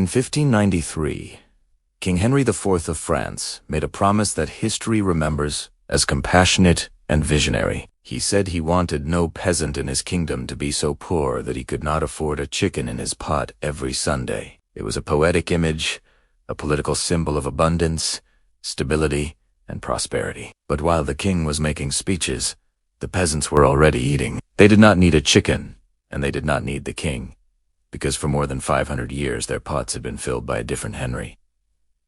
1593, King Henry IV of France made a promise that history remembers as compassionate and visionary. He said he wanted no peasant in his kingdom to be so poor that he could not afford a chicken in his pot every Sunday. It was a poetic image, a political symbol of abundance, stability, and prosperity. But while the king was making speeches, the peasants were already eating. They did not need a chicken, and they did not need the king, because for more than 500 years their pots had been filled by a different Henry.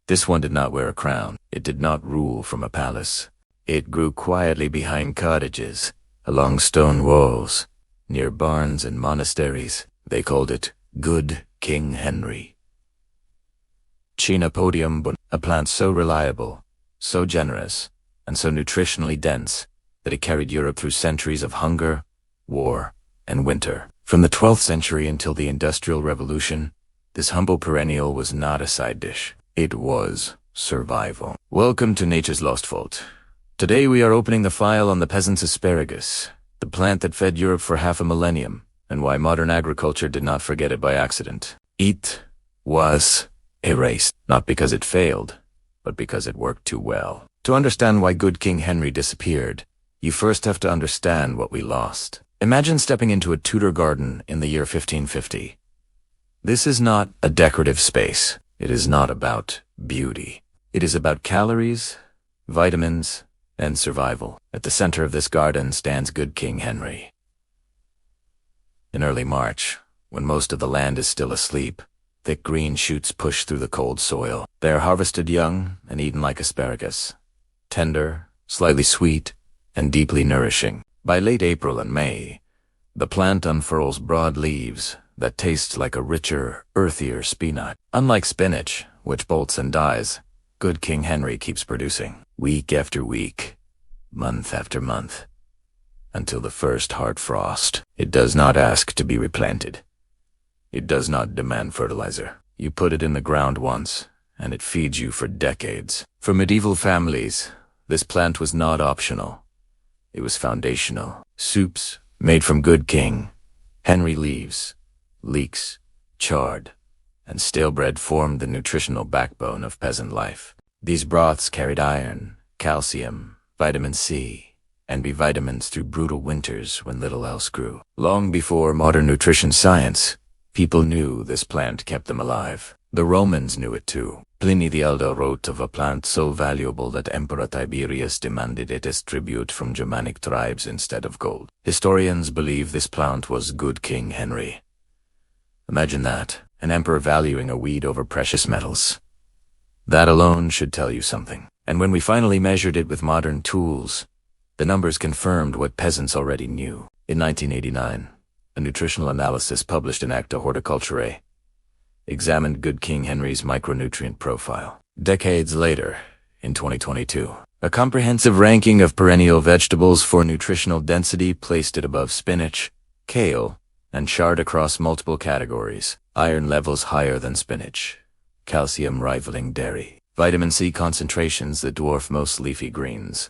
This one did not wear a crown. It did not rule from a palace. It grew quietly behind cottages, along stone walls, near barns and monasteries. They called it Good King Henry. Chenopodium, a plant so reliable, so generous, and so nutritionally dense that it carried Europe through centuries of hunger, war, and winter. From the 12th century until the Industrial Revolution, this humble perennial was not a side dish. It was survival. Welcome to Nature's Lost Vault. Today we are opening the file on the peasant's asparagus, the plant that fed Europe for half a millennium, and why modern agriculture did not forget it by accident. It was erased, not because it failed, but because it worked too well. To understand why good King Henry disappeared, you first have to understand what we lost. Imagine stepping into a Tudor garden in the year 1550. This is not a decorative space. It is not about beauty. It is about calories, vitamins, and survival. At the center of this garden stands good King Henry. In early March, when most of the land is still asleep, thick green shoots push through the cold soil. They are harvested young and eaten like asparagus, tender, slightly sweet, and deeply nourishing. By late April and May, the plant unfurls broad leaves that taste like a richer, earthier spinach. Unlike spinach, which bolts and dies, good King Henry keeps producing, week after week, month after month, until the first hard frost. It does not ask to be replanted. It does not demand fertilizer. You put it in the ground once, and it feeds you for decades. For medieval families, this plant was not optional. It was foundational. Soups made from good King Henry leaves, leeks, chard, and stale bread formed the nutritional backbone of peasant life. These broths carried iron, calcium, vitamin C, and B vitamins through brutal winters when little else grew. Long before modern nutrition science, people knew this plant kept them alive. The Romans knew it too. Pliny the Elder wrote of a plant so valuable that Emperor Tiberius demanded it as tribute from Germanic tribes instead of gold. Historians believe this plant was good King Henry. Imagine that, an emperor valuing a weed over precious metals. That alone should tell you something. And when we finally measured it with modern tools, the numbers confirmed what peasants already knew. In 1989, a nutritional analysis published in Acta Horticulturae examined good King Henry's micronutrient profile. Decades later, in 2022, a comprehensive ranking of perennial vegetables for nutritional density placed it above spinach, kale, and chard across multiple categories. Iron levels higher than spinach, calcium rivaling dairy, vitamin C concentrations that dwarf most leafy greens,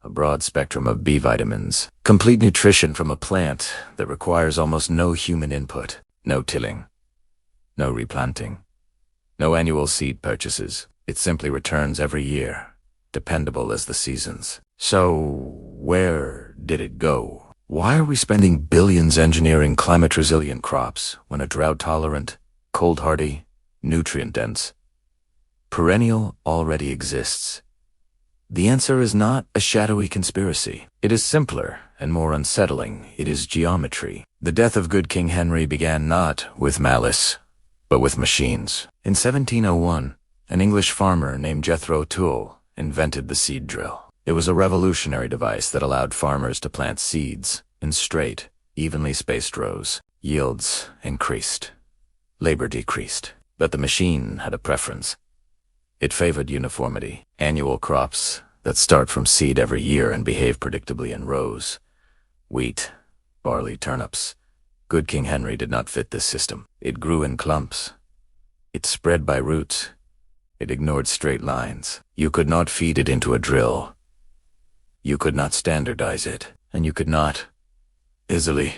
a broad spectrum of B vitamins, complete nutrition from a plant that requires almost no human input, no tilling, no replanting, no annual seed purchases. It simply returns every year, dependable as the seasons. So, where did it go? Why are we spending billions engineering climate-resilient crops when a drought-tolerant, cold-hardy, nutrient-dense perennial already exists? The answer is not a shadowy conspiracy. It is simpler and more unsettling. It is geometry. The death of good King Henry began not with malice, but with machines. In 1701, an English farmer named Jethro Tull invented the seed drill. It was a revolutionary device that allowed farmers to plant seeds in straight, evenly spaced rows. Yields increased. Labor decreased. But the machine had a preference. It favored uniformity, annual crops that start from seed every year and behave predictably in rows. Wheat, barley, turnips. Good King Henry did not fit this system. It grew in clumps. It spread by roots. It ignored straight lines. You could not feed it into a drill. You could not standardize it, and you could not easily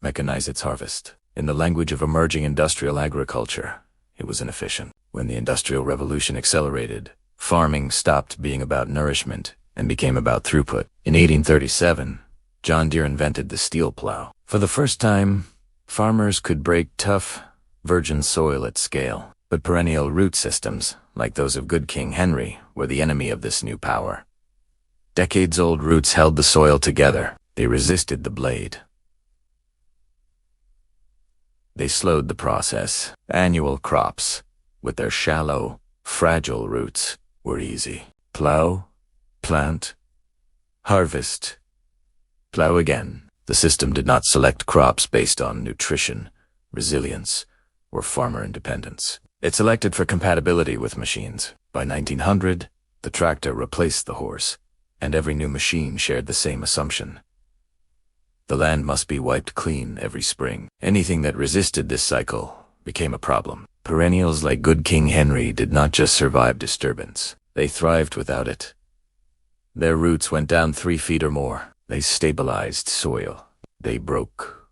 mechanize its harvest. In the language of emerging industrial agriculture, it was inefficient. When the Industrial Revolution accelerated, farming stopped being about nourishment and became about throughput. In 1837, John Deere invented the steel plow. For the first time, farmers could break tough, virgin soil at scale. But perennial root systems, like those of good King Henry, were the enemy of this new power. Decades-old roots held the soil together. They resisted the blade. They slowed the process. Annual crops, with their shallow, fragile roots, were easy. Plow, plant, harvest, plow again. The system did not select crops based on nutrition, resilience, or farmer independence. It selected for compatibility with machines. By 1900, the tractor replaced the horse, and every new machine shared the same assumption. The land must be wiped clean every spring. Anything that resisted this cycle became a problem. Perennials like good King Henry did not just survive disturbance. They thrived without it. Their roots went down 3 feet or more. They stabilized soil. They broke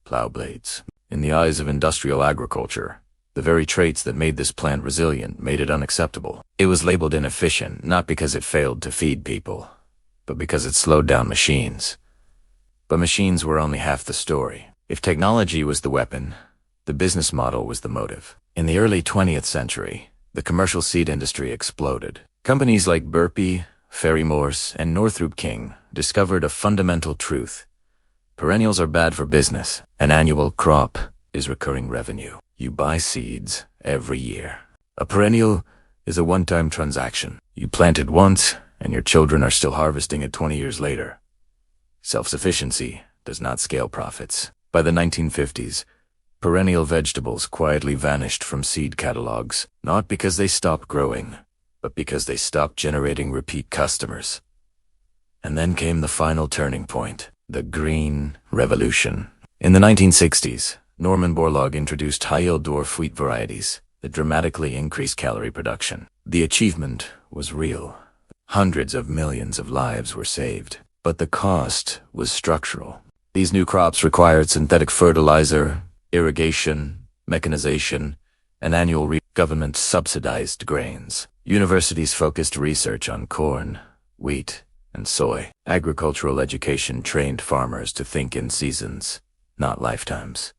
plow blades. In the eyes of industrial agriculture, the very traits that made this plant resilient made it unacceptable. It was labeled inefficient, not because it failed to feed people, but because it slowed down machines. But machines were only half the story. If technology was the weapon, the business model was the motive. In the early 20th century, the commercial seed industry exploded. Companies like Burpee, Ferry-Morse, and Northrop King discovered a fundamental truth. Perennials are bad for business. An annual crop is recurring revenue. You buy seeds every year. A perennial is a one-time transaction. You plant it once, and your children are still harvesting it 20 years later. Self-sufficiency does not scale profits. By the 1950s, perennial vegetables quietly vanished from seed catalogs, not because they stopped growing, but because they stopped generating repeat customers. And then came the final turning point, the Green Revolution. In the 1960s, Norman Borlaug introduced high-yield dwarf wheat varieties that dramatically increased calorie production. The achievement was real. Hundreds of millions of lives were saved. But the cost was structural. These new crops required synthetic fertilizer, irrigation, mechanization, and annual government-subsidized grains. Universities focused research on corn, wheat, and soy. Agricultural education trained farmers to think in seasons, not lifetimes.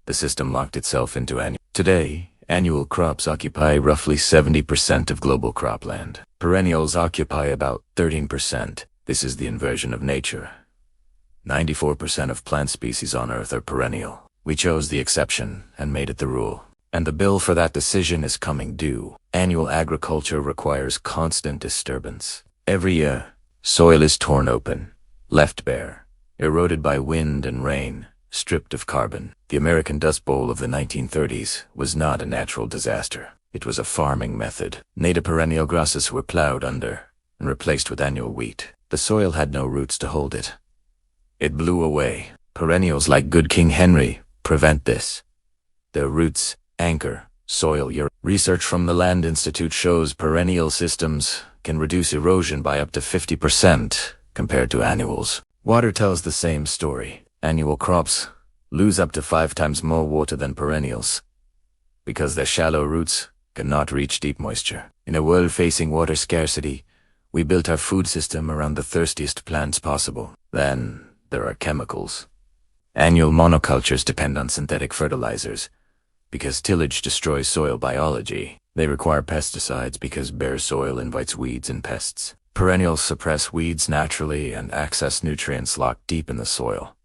The system locked itself into annual. Today, annual crops occupy roughly 70% of global cropland. Perennials occupy about 13%. This is the inversion of nature. 94% of plant species on Earth are perennial. We chose the exception and made it the rule. And the bill for that decision is coming due. Annual agriculture requires constant disturbance. Every year, soil is torn open, left bare, eroded by wind and rain, stripped of carbon. The American Dust Bowl of the 1930s was not a natural disaster. It was a farming method. Native perennial grasses were plowed under and replaced with annual wheat. The soil had no roots to hold it. It blew away. Perennials like good King Henry prevent this. Their roots anchor soil. Research from the Land Institute shows perennial systems can reduce erosion by up to 50% compared to annuals. Water tells the same story. Annual crops lose up to 5 times more water than perennials because their shallow roots cannot reach deep moisture. In a world facing water scarcity, we built our food system around the thirstiest plants possible. Then there are chemicals. Annual monocultures depend on synthetic fertilizers because tillage destroys soil biology. They require pesticides because bare soil invites weeds and pests. Perennials suppress weeds naturally and access nutrients locked deep in the soil.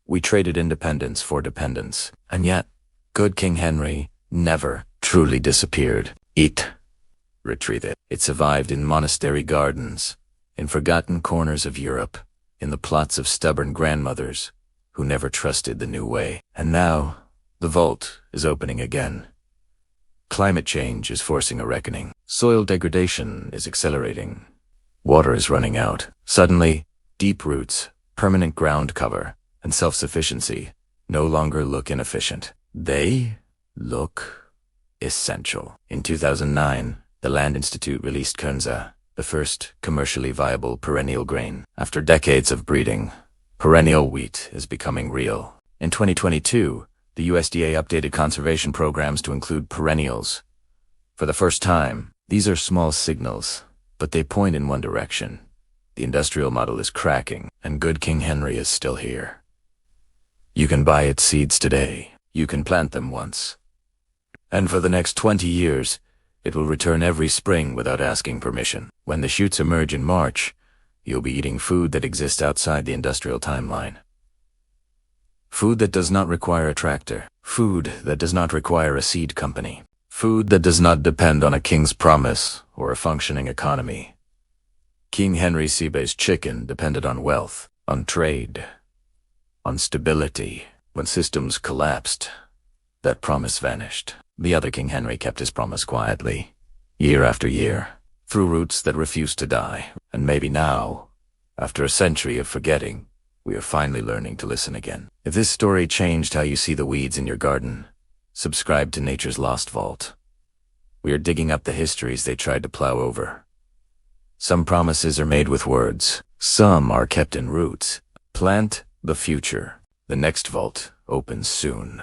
We traded independence for dependence, and yet, good King Henry never truly disappeared. It retreated. It survived in monastery gardens, in forgotten corners of Europe, in the plots of stubborn grandmothers who never trusted the new way. And now, the vault is opening again. Climate change is forcing a reckoning. Soil degradation is accelerating. Water is running out. Suddenly, deep roots, permanent ground cover, and self-sufficiency no longer look inefficient. They look essential. In 2009, the Land Institute released Kernza, the first commercially viable perennial grain. After decades of breeding, perennial wheat is becoming real. In 2022, the USDA updated conservation programs to include perennials. For the first time, these are small signals, but they point in one direction. The industrial model is cracking, and good King Henry is still here. You can buy its seeds today. You can plant them once. And for the next 20 years, it will return every spring without asking permission. When the shoots emerge in March, you'll be eating food that exists outside the industrial timeline. Food that does not require a tractor. Food that does not require a seed company. Food that does not depend on a king's promise or a functioning economy. King Henry Sibe's chicken depended on wealth, on trade, on stability. When systems collapsed, that promise vanished. The other King Henry kept his promise quietly, year after year, through roots that refused to die. And maybe now, after a century of forgetting, we are finally learning to listen again. If this story changed how you see the weeds in your garden, subscribe to Nature's Lost Vault. We are digging up the histories they tried to plow over. Some promises are made with words. Some are kept in roots. Plant the future. The next vault opens soon.